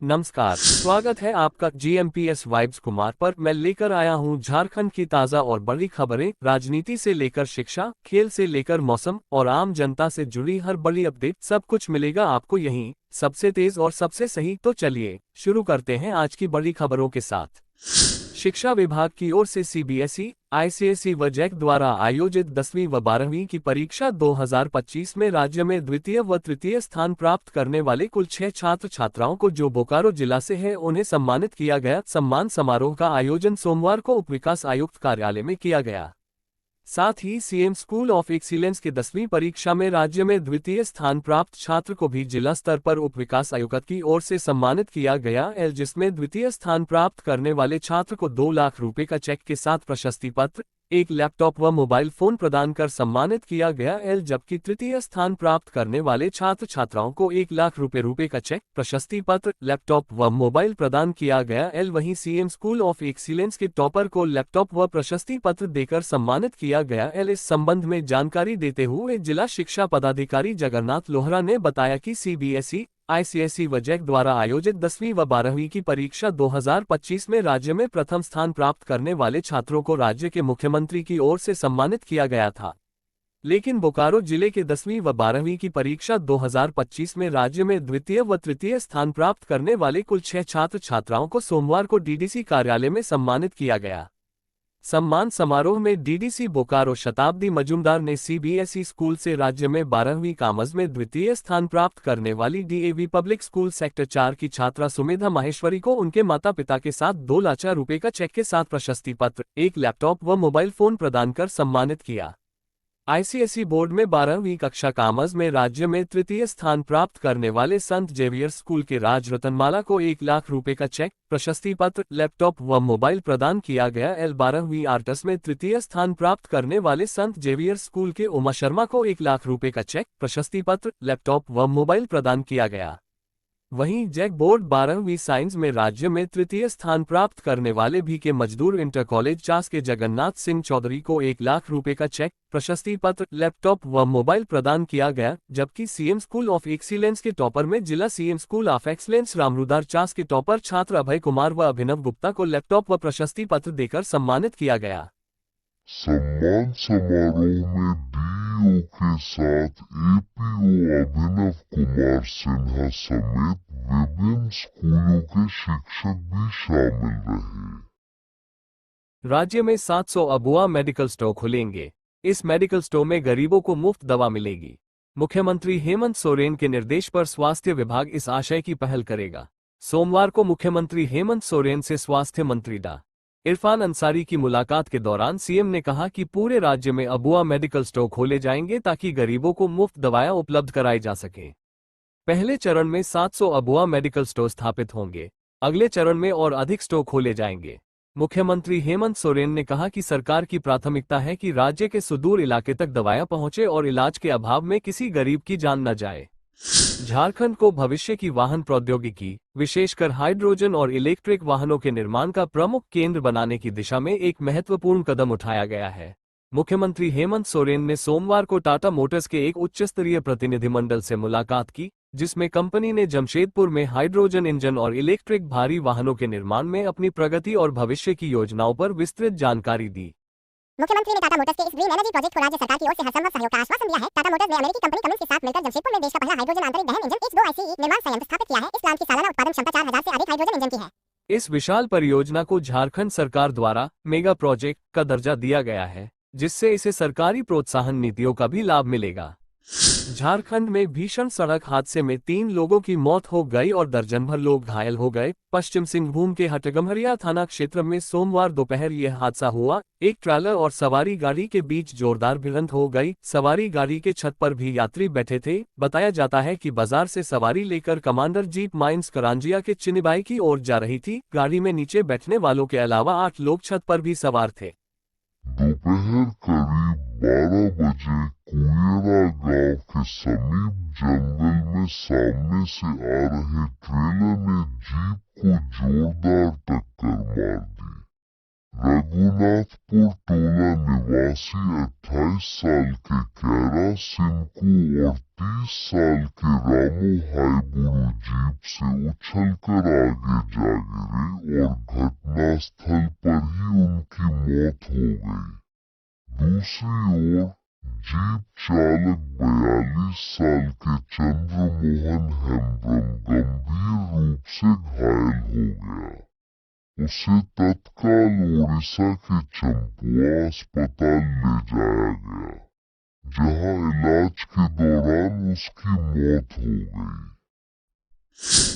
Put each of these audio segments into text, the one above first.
नमस्कार, स्वागत है आपका जीएमपीएस वाइब्स कुमार पर। मैं लेकर आया हूं झारखंड की ताज़ा और बड़ी खबरें। राजनीति से लेकर शिक्षा, खेल से लेकर मौसम और आम जनता से जुड़ी हर बड़ी अपडेट, सब कुछ मिलेगा आपको यहीं, सबसे तेज और सबसे सही। तो चलिए शुरू करते हैं आज की बड़ी खबरों के साथ। शिक्षा विभाग की ओर से सीबीएसई, आईसीएसई व जैक द्वारा आयोजित 10वीं व 12वीं की परीक्षा 2025 में राज्य में द्वितीय व तृतीय स्थान प्राप्त करने वाले कुल 6 छात्र छात्राओं को जो बोकारो जिला से है उन्हें सम्मानित किया गया। सम्मान समारोह का आयोजन सोमवार को उप विकास आयुक्त कार्यालय में किया गया। साथ ही सीएम स्कूल ऑफ एक्सीलेंस की 10वीं परीक्षा में राज्य में द्वितीय स्थान प्राप्त छात्र को भी जिला स्तर पर उप विकास आयुक्त की ओर से सम्मानित किया गया, जिसमें द्वितीय स्थान प्राप्त करने वाले छात्र को 2 लाख रुपए का चेक के साथ प्रशस्ति पत्र, एक लैपटॉप व मोबाइल फोन प्रदान कर सम्मानित किया गया, जबकि तृतीय स्थान प्राप्त करने वाले छात्र छात्राओं को 1 लाख रुपए का चेक, प्रशस्ति पत्र, लैपटॉप व मोबाइल प्रदान किया गया। वहीं सीएम स्कूल ऑफ एक्सीलेंस के टॉपर को लैपटॉप व प्रशस्ति पत्र देकर सम्मानित किया गया। इस संबंध में जानकारी देते हुए जिला शिक्षा पदाधिकारी जगन्नाथ लोहरा ने बताया कि सीबीएसई, आईसीएसई व जैक द्वारा आयोजित 10वीं व 12वीं की परीक्षा 2025 में राज्य में प्रथम स्थान प्राप्त करने वाले छात्रों को राज्य के मुख्यमंत्री की ओर से सम्मानित किया गया था। लेकिन बोकारो जिले के 10वीं व 12वीं की परीक्षा 2025 में राज्य में द्वितीय व तृतीय स्थान प्राप्त करने वाले कुल 6 छात्र छात्राओं को सोमवार को डीडीसी कार्यालय में सम्मानित किया गया। सम्मान समारोह में डीडीसी बोकारो शताब्दी मजूमदार ने सीबीएसई स्कूल से राज्य में 12वीं कॉमर्स में द्वितीय स्थान प्राप्त करने वाली डीएवी पब्लिक स्कूल सेक्टर 4 की छात्रा सुमेधा माहेश्वरी को उनके माता पिता के साथ 2 लाख रुपए का चेक के साथ प्रशस्ति पत्र, एक लैपटॉप व मोबाइल फोन प्रदान कर सम्मानित किया। आईसीएसई बोर्ड में 12वीं कक्षा कॉमर्स में राज्य में तृतीय स्थान प्राप्त करने वाले संत जेवियर स्कूल के राज रतनमाला को 1 लाख रुपए का चेक, प्रशस्ति पत्र, लैपटॉप व मोबाइल प्रदान किया गया। 12वीं आर्टस में तृतीय स्थान प्राप्त करने वाले संत जेवियर स्कूल के उमा शर्मा को 1 लाख रुपए का चेक, प्रशस्ति पत्र, लैपटॉप व मोबाइल प्रदान किया गया। वहीं जैक बोर्ड 12वीं साइंस में राज्य में तृतीय स्थान प्राप्त करने वाले भी के मजदूर इंटर कॉलेज चास के जगन्नाथ सिंह चौधरी को 1 लाख रुपए का चेक, प्रशस्ति पत्र, लैपटॉप व मोबाइल प्रदान किया गया, जबकि सीएम स्कूल ऑफ एक्सीलेंस के टॉपर में जिला CM school of excellence Ramrudar Chas के टॉपर छात्र अभय कुमार व अभिनव गुप्ता को लैपटॉप व प्रशस्ति पत्र देकर सम्मानित किया गया। सम्मान समारोह में डीईओ के साथ एपीओ अभिनव कुमार सिन्हा समेत विभिन्न स्कूलों के शिक्षक भी शामिल रहे। राज्य में 700 अबुआ मेडिकल स्टोर खुलेंगे। इस मेडिकल स्टोर में गरीबों को मुफ्त दवा मिलेगी। मुख्यमंत्री हेमंत सोरेन के निर्देश पर स्वास्थ्य विभाग इस आशय की पहल करेगा। सोमवार को मुख्यमंत्री हेमंत सोरेन से स्वास्थ्य मंत्री डॉ. इरफान अंसारी की मुलाकात के दौरान सीएम ने कहा कि पूरे राज्य में अबुआ मेडिकल स्टोर खोले जाएंगे ताकि गरीबों को मुफ्त दवाएं उपलब्ध कराई जा सकें। पहले चरण में 700 अबुआ मेडिकल स्टोर स्थापित होंगे। अगले चरण में और अधिक स्टोर खोले जाएंगे। मुख्यमंत्री हेमंत सोरेन ने कहा कि सरकार की प्राथमिकता है कि राज्य के सुदूर इलाके तक दवाएं पहुंचे और इलाज के अभाव में किसी गरीब की जान न जाए। झारखंड को भविष्य की वाहन प्रौद्योगिकी, विशेषकर हाइड्रोजन और इलेक्ट्रिक वाहनों के निर्माण का प्रमुख केंद्र बनाने की दिशा में एक महत्वपूर्ण कदम उठाया गया है। मुख्यमंत्री हेमंत सोरेन ने सोमवार को टाटा मोटर्स के एक उच्चस्तरीय प्रतिनिधिमंडल से मुलाकात की, जिसमें कंपनी ने जमशेदपुर में हाइड्रोजन इंजन और इलेक्ट्रिक भारी वाहनों के निर्माण में अपनी प्रगति और भविष्य की योजनाओं पर विस्तृत जानकारी दी। मुख्यमंत्री ने टाटा मोटर्स के इस ग्रीन एनर्जी प्रोजेक्ट को राज्य सरकार की ओर से हरसंभव सहयोग का आश्वासन दिया है। टाटा मोटर्स ने अमेरिकी कंपनी कमिंस के साथ मिलकर जमशेदपुर में देश का पहला हाइड्रोजन आंतरिक दहन इंजन H2 ICE निर्माण संयंत्र स्थापित किया है। इस प्लांट की सालाना उत्पादन क्षमता 4000 से अधिक हाइड्रोजन इंजन की है। इस विशाल परियोजना को झारखंड सरकार द्वारा मेगा प्रोजेक्ट का दर्जा दिया गया है, जिससे इसे सरकारी प्रोत्साहन नीतियों का भी लाभ मिलेगा। झारखंड में भीषण सड़क हादसे में 3 लोगों की मौत हो गई और दर्जन भर लोग घायल हो गए। पश्चिम सिंहभूम के हटगम्हरिया थाना क्षेत्र में सोमवार दोपहर यह हादसा हुआ। एक ट्रेलर और सवारी गाड़ी के बीच जोरदार भिड़ंत हो गई। सवारी गाड़ी के छत पर भी यात्री बैठे थे। बताया जाता है कि बाजार से सवारी लेकर कमांडर जीप माइंस करांजिया के चिनिबाई की ओर जा रही थी। गाड़ी में नीचे बैठने वालों के अलावा 8 लोग छत पर भी सवार थे। दोपहर करीब 12 बजे कुएरा गांव के समीप जंगल में सामने से आ रहे ट्रेलर ने जीप को जोरदार टक्कर मार दी। रघुनाथपुर टोला निवासी 28 साल के कैरा सिंकू और 30 साल के रामू हाईबुरु जीप से उछलकर आगे जा गिरे और घटनास्थल पर ही उनकी मौत हो गई। दूसरी ओर जीप चालक 42 साल के चंद्रमोहन हेम्ब्रम गंभीर रूप से घायल हो गया। उसे तत्काल ओडिशा के चंपुआ अस्पताल ले जाया गया, जहां इलाज के दौरान उसकी मौत हो गई।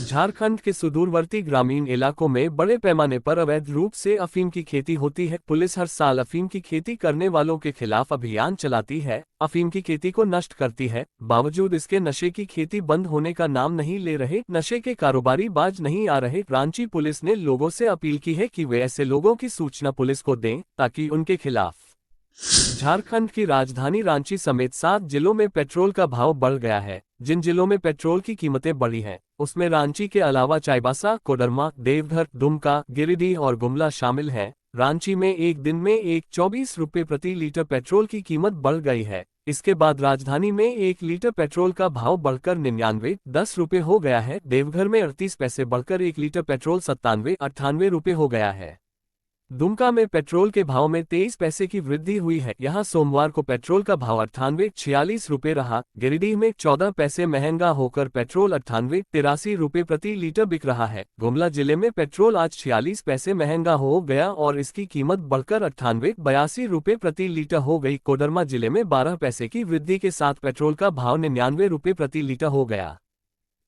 झारखंड के सुदूरवर्ती ग्रामीण इलाकों में बड़े पैमाने पर अवैध रूप से अफीम की खेती होती है। पुलिस हर साल अफीम की खेती करने वालों के खिलाफ अभियान चलाती है, अफीम की खेती को नष्ट करती है। बावजूद इसके नशे की खेती बंद होने का नाम नहीं ले रहे, नशे के कारोबारी बाज नहीं आ रहे। रांची पुलिस ने लोगों से अपील की है कि वे ऐसे लोगों की सूचना पुलिस को दें ताकि उनके खिलाफ। झारखंड की राजधानी रांची समेत 7 जिलों में पेट्रोल का भाव बढ़ गया है। जिन जिलों में पेट्रोल की कीमतें बढ़ी हैं, उसमें रांची के अलावा चाईबासा, कोडरमा, देवघर, दुमका, गिरिडीह और गुमला शामिल हैं। रांची में एक दिन में 24 रुपये प्रति लीटर पेट्रोल की कीमत बढ़ गई है। इसके बाद राजधानी में 1 लीटर पेट्रोल का भाव बढ़कर 99-10 रुपये हो गया है। देवघर में 38 पैसे बढ़कर 1 लीटर पेट्रोल 97-98 रुपये हो गया है। दुमका में पेट्रोल के भाव में 23 पैसे की वृद्धि हुई है। यहां सोमवार को पेट्रोल का भाव 98-46 रुपये रहा। गिरिडीह में 14 पैसे महंगा होकर पेट्रोल 98-83 रुपये प्रति लीटर बिक रहा है। गुमला जिले में पेट्रोल आज 46 पैसे महंगा हो गया और इसकी कीमत बढ़कर 98-82 रुपये प्रति लीटर हो गई। कोडरमा जिले में 12 पैसे की वृद्धि के साथ पेट्रोल का भाव 99 रुपये प्रति लीटर हो गया।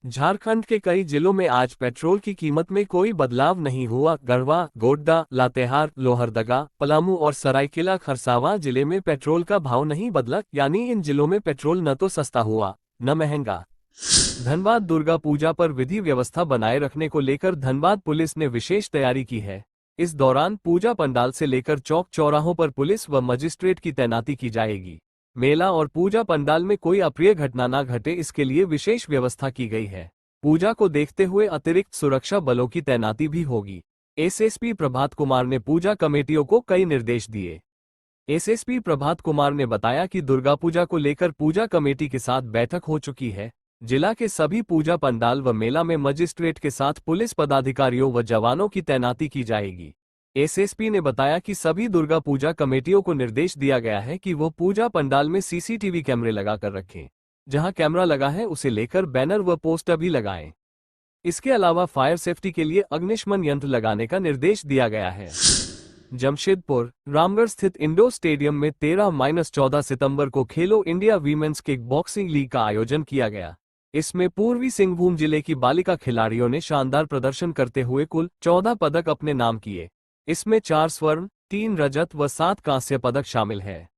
झारखंड के कई जिलों में आज पेट्रोल की कीमत में कोई बदलाव नहीं हुआ। गढ़वा, गोड्डा, लातेहार, लोहरदगा, पलामू और सरायकेला खरसावां जिले में पेट्रोल का भाव नहीं बदला, यानी इन जिलों में पेट्रोल न तो सस्ता हुआ न महंगा। धनबाद दुर्गा पूजा पर विधि व्यवस्था बनाए रखने को लेकर धनबाद पुलिस ने विशेष तैयारी की है। इस दौरान पूजा पंडाल से लेकर चौक चौराहों पर पुलिस व मजिस्ट्रेट की तैनाती की जाएगी। मेला और पूजा पंडाल में कोई अप्रिय घटना न घटे, इसके लिए विशेष व्यवस्था की गई है। पूजा को देखते हुए अतिरिक्त सुरक्षा बलों की तैनाती भी होगी। एसएसपी प्रभात कुमार ने पूजा कमेटियों को कई निर्देश दिए। एसएसपी प्रभात कुमार ने बताया कि दुर्गा पूजा को लेकर पूजा कमेटी के साथ बैठक हो चुकी है। जिला के सभी पूजा पंडाल व मेला में मजिस्ट्रेट के साथ पुलिस पदाधिकारियों व जवानों की तैनाती की जाएगी। एसएसपी ने बताया कि सभी दुर्गा पूजा कमेटियों को निर्देश दिया गया है कि वो पूजा पंडाल में सीसीटीवी कैमरे लगाकर रखें। जहां कैमरा लगा है उसे लेकर बैनर व पोस्टर भी लगाएं। इसके अलावा फायर सेफ्टी के लिए अग्निशमन यंत्र लगाने का निर्देश दिया गया है। जमशेदपुर रामगढ़ स्थित इंडोर स्टेडियम में 13-14 सितंबर को खेलो India women's kick boxing league का आयोजन किया गया। इसमें पूर्वी सिंहभूम जिले की बालिका खिलाड़ियों ने शानदार प्रदर्शन करते हुए कुल 14 पदक अपने नाम किए। इसमें 4 स्वर्ण, 3 रजत व 7 कांस्य पदक शामिल है।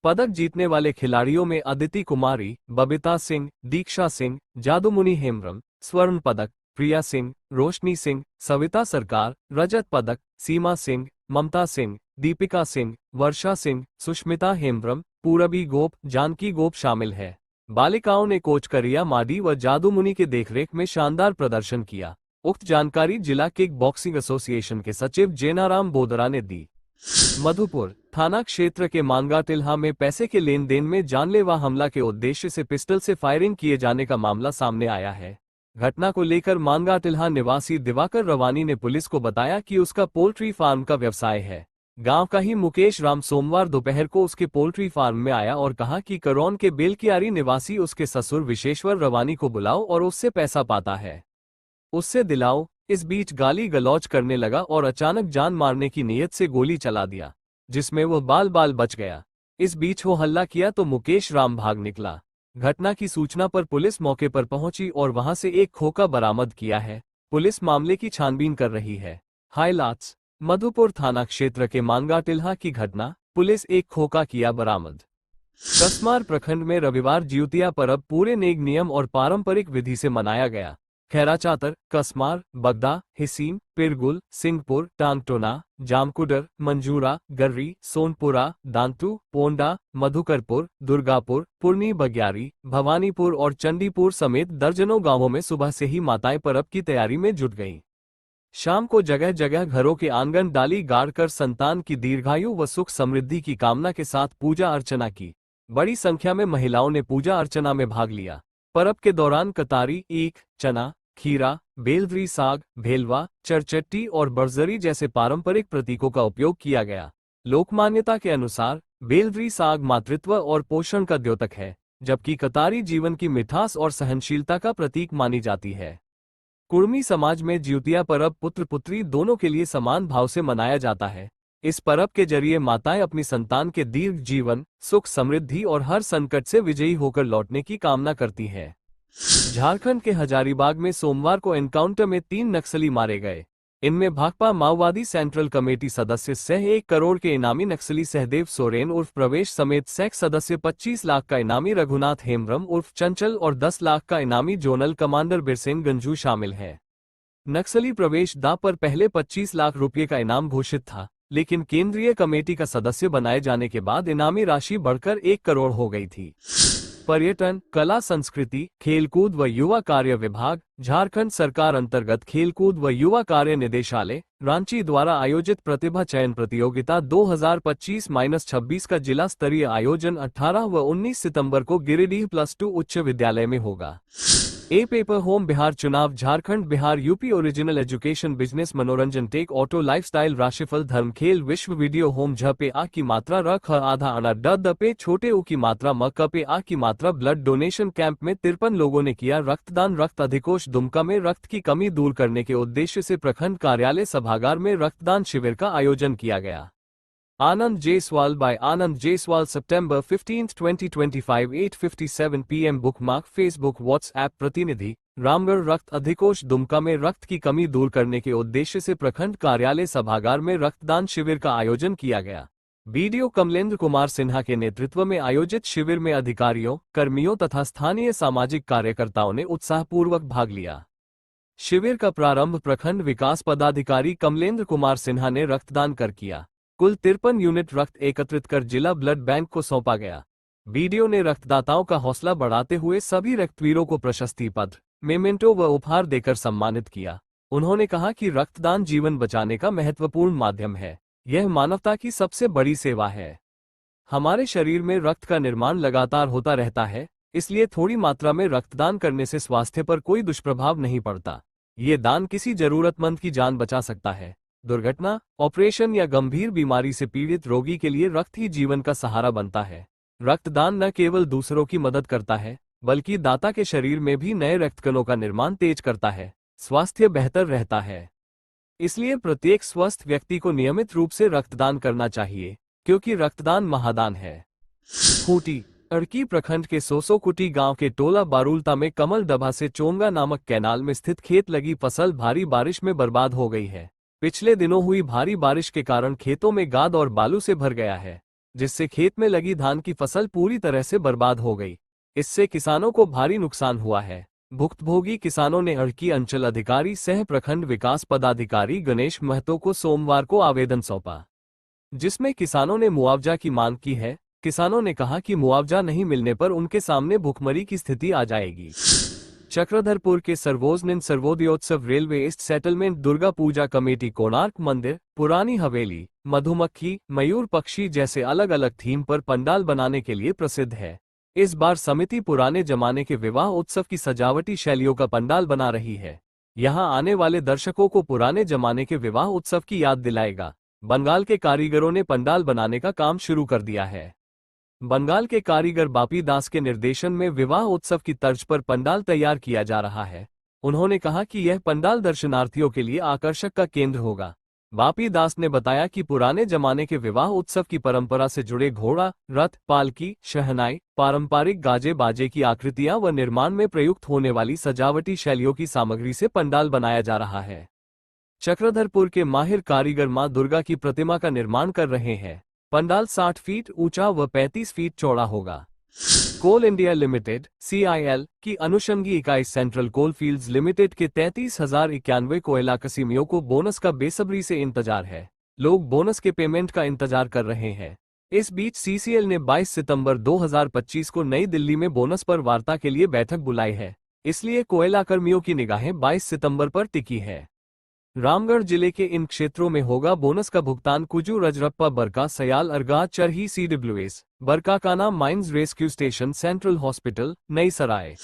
पदक जीतने वाले खिलाड़ियों में अदिति कुमारी, बबीता सिंह, दीक्षा सिंह, जादूमुनि हेम्ब्रम स्वर्ण पदक, प्रिया सिंह, रोशनी सिंह, सविता सरकार रजत पदक, सीमा सिंह, ममता सिंह, दीपिका सिंह, वर्षा सिंह, सुष्मिता हेम्ब्रम, पूरबी गोप, जानकी गोप शामिल है। बालिकाओं ने कोच करिया माडी व जादूमुनि के देखरेख में शानदार प्रदर्शन किया। उक्त जानकारी जिला किक बॉक्सिंग एसोसिएशन के सचिव जेनाराम बोदरा ने दी। मधुपुर थाना क्षेत्र के मांगा टिल्हा में पैसे के लेन देन में जानलेवा हमला के उद्देश्य से पिस्टल से फायरिंग किए जाने का मामला सामने आया है। घटना को लेकर मांगा टिल्हा निवासी दिवाकर रवानी ने पुलिस को बताया कि उसका पोल्ट्री फार्म का व्यवसाय है। गांव का ही मुकेश राम सोमवार दोपहर को उसके पोल्ट्री फार्म में आया और कहा कि करौन के बेलकियारी निवासी उसके ससुर विशेश्वर रवानी को बुलाओ और उससे पैसा पाता है, उससे दिलाओ। इस बीच गाली गलौज करने लगा और अचानक जान मारने की नीयत से गोली चला दिया, जिसमें वह बाल बच गया। इस बीच वो हल्ला किया तो मुकेश राम भाग निकला। घटना की सूचना पर पुलिस मौके पर पहुंची और वहां से एक खोखा बरामद किया है। पुलिस मामले की छानबीन कर रही है। हाइलाइट्स मधुपुर थाना क्षेत्र के मांगा टिल्हा की घटना, पुलिस एक खोखा किया बरामद। कसमार प्रखंड में रविवार जिउतिया पर्व पूरे नेक नियम और पारंपरिक विधि से मनाया गया। खैराचातर, कसमार, बगदा, हिसीम, पिरगुल, सिंहपुर, टांगटोना, जामकुडर, मंजूरा, गर्री, सोनपुरा, दांतू, पोंडा, मधुकरपुर, दुर्गापुर, पुरनी बग्यारी, भवानीपुर और चंडीपुर समेत दर्जनों गांवों में सुबह से ही माताएं पर्व की तैयारी में जुट गईं। शाम को जगह जगह घरों के आंगन डाली गाड़कर संतान की दीर्घायु व सुख समृद्धि की कामना के साथ पूजा अर्चना की। बड़ी संख्या में महिलाओं ने पूजा अर्चना में भाग लिया। पर्व के दौरान कतारी, ईख, चना, खीरा, बेलवरी साग, भेलवा, चरचट्टी और बरजरी जैसे पारंपरिक प्रतीकों का उपयोग किया गया। लोकमान्यता के अनुसार बेलवरी साग मातृत्व और पोषण का द्योतक है, जबकि कतारी जीवन की मिठास और सहनशीलता का प्रतीक मानी जाती है। कुर्मी समाज में ज्यूतिया पर्व पुत्र पुत्री दोनों के लिए समान भाव से मनाया जाता है। इस पर्व के जरिए माताएं अपनी संतान के दीर्घ जीवन, सुख समृद्धि और हर संकट से विजयी होकर लौटने की कामना करती हैं। झारखंड के हजारीबाग में सोमवार को एनकाउंटर में 3 नक्सली मारे गए। इनमें भाकपा माओवादी सेंट्रल कमेटी सदस्य सह 1 करोड़ के इनामी नक्सली सहदेव सोरेन उर्फ प्रवेश समेत सैक सदस्य 25 लाख का इनामी रघुनाथ हेमब्रम उर्फ चंचल और 10 लाख का इनामी जोनल कमांडर बिरसेन गंजू शामिल है। नक्सली प्रवेश दा पर पहले 25 लाख रुपये का इनाम घोषित था, लेकिन केंद्रीय कमेटी का सदस्य बनाए जाने के बाद इनामी राशि बढ़कर 1 करोड़ हो गई थी। पर्यटन, कला संस्कृति, खेलकूद व युवा कार्य विभाग, झारखंड सरकार अंतर्गत खेलकूद व युवा कार्य निदेशालय, रांची द्वारा आयोजित प्रतिभा चयन प्रतियोगिता 2025-26 का जिला स्तरीय आयोजन 18 व 19 सितंबर को गिरिडीह +2 उच्च विद्यालय में होगा। ए पेपर होम बिहार चुनाव Jharkhand Bihar UP original education business मनोरंजन टेक ऑटो लाइफस्टाइल राशिफल धर्म खेल विश्व वीडियो होम झ पे आ की मात्रा र ख आधा अना ड पे छोटे उ की मात्रा म क पे आ की मात्रा ब्लड डोनेशन कैंप में 53 लोगों ने किया रक्तदान। रक्त अधिकोष दुमका में रक्त की कमी दूर करने के उद्देश्य से प्रखंड कार्यालय सभागार में रक्तदान शिविर का आयोजन किया गया। Anand Jaiswal by Anand Jaiswal September 15, 2025 8:57 PM bookmark Facebook WhatsApp प्रतिनिधि रामगढ़ रक्त अधिकोष दुमका में रक्त की कमी दूर करने के उद्देश्य से प्रखंड कार्यालय सभागार में रक्तदान शिविर का आयोजन किया गया। बीडीओ कमलेंद्र कुमार सिन्हा के नेतृत्व में आयोजित शिविर में अधिकारियों, कर्मियों तथा स्थानीय सामाजिक कार्यकर्ताओं ने उत्साहपूर्वक भाग लिया। शिविर का प्रारंभ प्रखंड विकास पदाधिकारी कमलेंद्र कुमार सिन्हा ने रक्तदान कर किया। कुल 53 यूनिट रक्त एकत्रित कर जिला ब्लड बैंक को सौंपा गया। बीडीओ ने रक्तदाताओं का हौसला बढ़ाते हुए सभी रक्तवीरों को प्रशस्ति पत्र, मेमेंटो व उपहार देकर सम्मानित किया। उन्होंने कहा कि रक्तदान जीवन बचाने का महत्वपूर्ण माध्यम है। यह मानवता की सबसे बड़ी सेवा है। हमारे शरीर में रक्त का निर्माण लगातार होता रहता है, इसलिए थोड़ी मात्रा में रक्तदान करने से स्वास्थ्य पर कोई दुष्प्रभाव नहीं पड़ता। ये दान किसी जरूरतमंद की जान बचा सकता है। दुर्घटना, ऑपरेशन या गंभीर बीमारी से पीड़ित रोगी के लिए रक्त ही जीवन का सहारा बनता है। रक्तदान न केवल दूसरों की मदद करता है, बल्कि दाता के शरीर में भी नए रक्तकणों का निर्माण तेज करता है। स्वास्थ्य बेहतर रहता है। इसलिए प्रत्येक स्वस्थ व्यक्ति को नियमित रूप से रक्तदान करना चाहिए, क्योंकि रक्तदान महादान है। खूंटी, अड़की प्रखंड के सोसोकुटी गांव के टोला बारूलता में कमल डभा से चोंगा नामक कैनाल में स्थित खेत लगी फसल भारी बारिश में बर्बाद हो गई है। पिछले दिनों हुई भारी बारिश के कारण खेतों में गाद और बालू से भर गया है, जिससे खेत में लगी धान की फसल पूरी तरह से बर्बाद हो गई। इससे किसानों को भारी नुकसान हुआ है। भुक्तभोगी किसानों ने अड़की अंचल अधिकारी सह प्रखंड विकास पदाधिकारी गणेश महतो को सोमवार को आवेदन सौंपा, जिसमें किसानों ने मुआवजा की मांग की है। किसानों ने कहा कि मुआवजा नहीं मिलने पर उनके सामने भुखमरी की स्थिति आ जाएगी। चक्रधरपुर के सर्वोजनिन सर्वोदयोत्सव railway east settlement Durga Puja committee Konark मंदिर, पुरानी हवेली, मधुमक्खी, मयूर पक्षी जैसे अलग अलग थीम पर पंडाल बनाने के लिए प्रसिद्ध है। इस बार समिति पुराने जमाने के विवाह उत्सव की सजावटी शैलियों का पंडाल बना रही है। यहां आने वाले दर्शकों को पुराने जमाने के विवाह उत्सव की याद दिलाएगा। बंगाल के कारीगरों ने पंडाल बनाने का काम शुरू कर दिया है। बंगाल के कारीगर बापी दास के निर्देशन में विवाह उत्सव की तर्ज पर पंडाल तैयार किया जा रहा है। उन्होंने कहा कि यह पंडाल दर्शनार्थियों के लिए आकर्षक का केंद्र होगा। बापी दास ने बताया कि पुराने जमाने के विवाह उत्सव की परंपरा से जुड़े घोड़ा, रथ, पालकी, शहनाई, पारंपरिक गाजे बाजे की आकृतियां व निर्माण में प्रयुक्त होने वाली सजावटी शैलियों की सामग्री से पंडाल बनाया जा रहा है। चक्रधरपुर के माहिर कारीगर मां दुर्गा की प्रतिमा का निर्माण कर रहे हैं। पंडाल 60 फीट ऊंचा व 35 फीट चौड़ा होगा। कोल इंडिया लिमिटेड (CIL) की अनुषंगी इकाई सेंट्रल कोल फील्ड्स लिमिटेड के 33,091 कोयला कसीमियों को बोनस का बेसब्री से इंतजार है। लोग बोनस के पेमेंट का इंतजार कर रहे हैं। इस बीच CCL ने 22 सितंबर 2025 को नई दिल्ली में बोनस पर वार्ता के लिए बैठक बुलाई है। इसलिए कोयला कर्मियों की निगाहें 22 सितंबर पर टिकी है। रामगढ़ जिले के इन क्षेत्रों में होगा बोनस का भुगतान। कुजू, रजरप्पा, बरका, सयाल, अरगा, चरही, CWS, Barkakana mines rescue station, central hospital, नई सराय।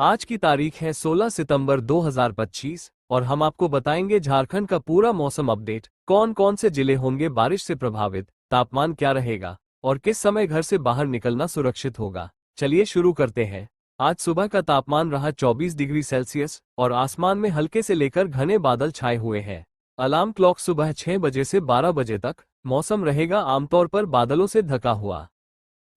आज की तारीख है 16 सितंबर 2025 और हम आपको बताएंगे झारखंड का पूरा मौसम अपडेट। कौन कौन से जिले होंगे बारिश से प्रभावित, तापमान क्या रहेगा और किस समय घर से बाहर निकलना सुरक्षित होगा। चलिए शुरू करते हैं। आज सुबह का तापमान रहा 24 डिग्री सेल्सियस और आसमान में हल्के से लेकर घने बादल छाए हुए हैं। अलार्म क्लॉक सुबह 6 बजे से 12 बजे तक। मौसम रहेगा आमतौर पर बादलों से ढका हुआ।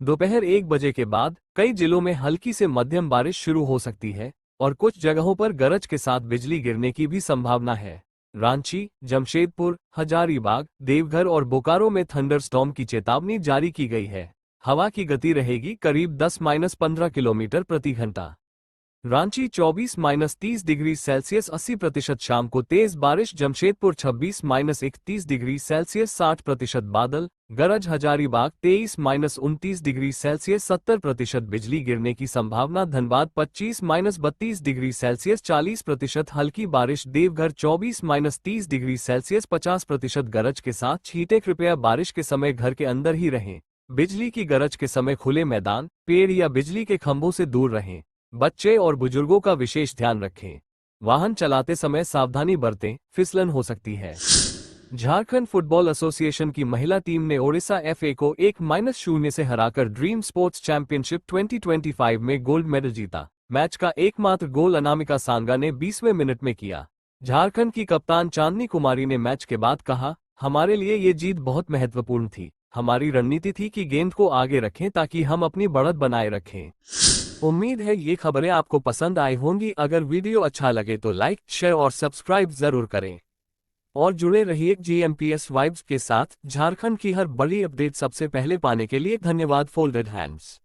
दोपहर 1 बजे के बाद कई जिलों में हल्की से मध्यम बारिश शुरू हो सकती है और कुछ जगहों पर गरज के साथ बिजली गिरने की भी संभावना है। रांची, जमशेदपुर, हजारीबाग, देवघर और बोकारो में थंडरस्टॉर्म की चेतावनी जारी की गई है। हवा की गति रहेगी करीब 10-15 किलोमीटर प्रति घंटा। रांची 24-30 डिग्री सेल्सियस 80%, शाम को तेज बारिश। जमशेदपुर 26-31 डिग्री सेल्सियस 60% बादल, गरज। हजारीबाग 23-29 डिग्री सेल्सियस 70% बिजली गिरने की संभावना। धनबाद 25-32 डिग्री सेल्सियस 40% हल्की बारिश। देवघर 24-30 डिग्री सेल्सियस 50% गरज के साथ छींटे। कृपया बारिश के समय घर के अंदर ही रहें। बिजली की गरज के समय खुले मैदान, पेड़ या बिजली के खंभों से दूर रहें। बच्चे और बुजुर्गों का विशेष ध्यान रखें। वाहन चलाते समय सावधानी बरतें, फिसलन हो सकती है। झारखंड फुटबॉल एसोसिएशन की महिला टीम ने ओडिशा एफए को 1-0 से हराकर ड्रीम स्पोर्ट्स चैंपियनशिप 2025 में गोल्ड मेडल जीता। मैच का एकमात्र गोल अनामिका सांगा ने 20वें मिनट में किया। झारखंड की कप्तान चांदनी कुमारी ने मैच के बाद कहा, हमारे लिए ये जीत बहुत महत्वपूर्ण थी। हमारी रणनीति थी कि गेंद को आगे रखें ताकि हम अपनी बढ़त बनाए रखें। उम्मीद है ये खबरें आपको पसंद आई होंगी। अगर वीडियो अच्छा लगे तो लाइक, शेयर और सब्सक्राइब जरूर करें और जुड़े रहिए जीएमपीएस वाइब्स के साथ। झारखंड की हर बड़ी अपडेट सबसे पहले पाने के लिए धन्यवाद। Folded hands.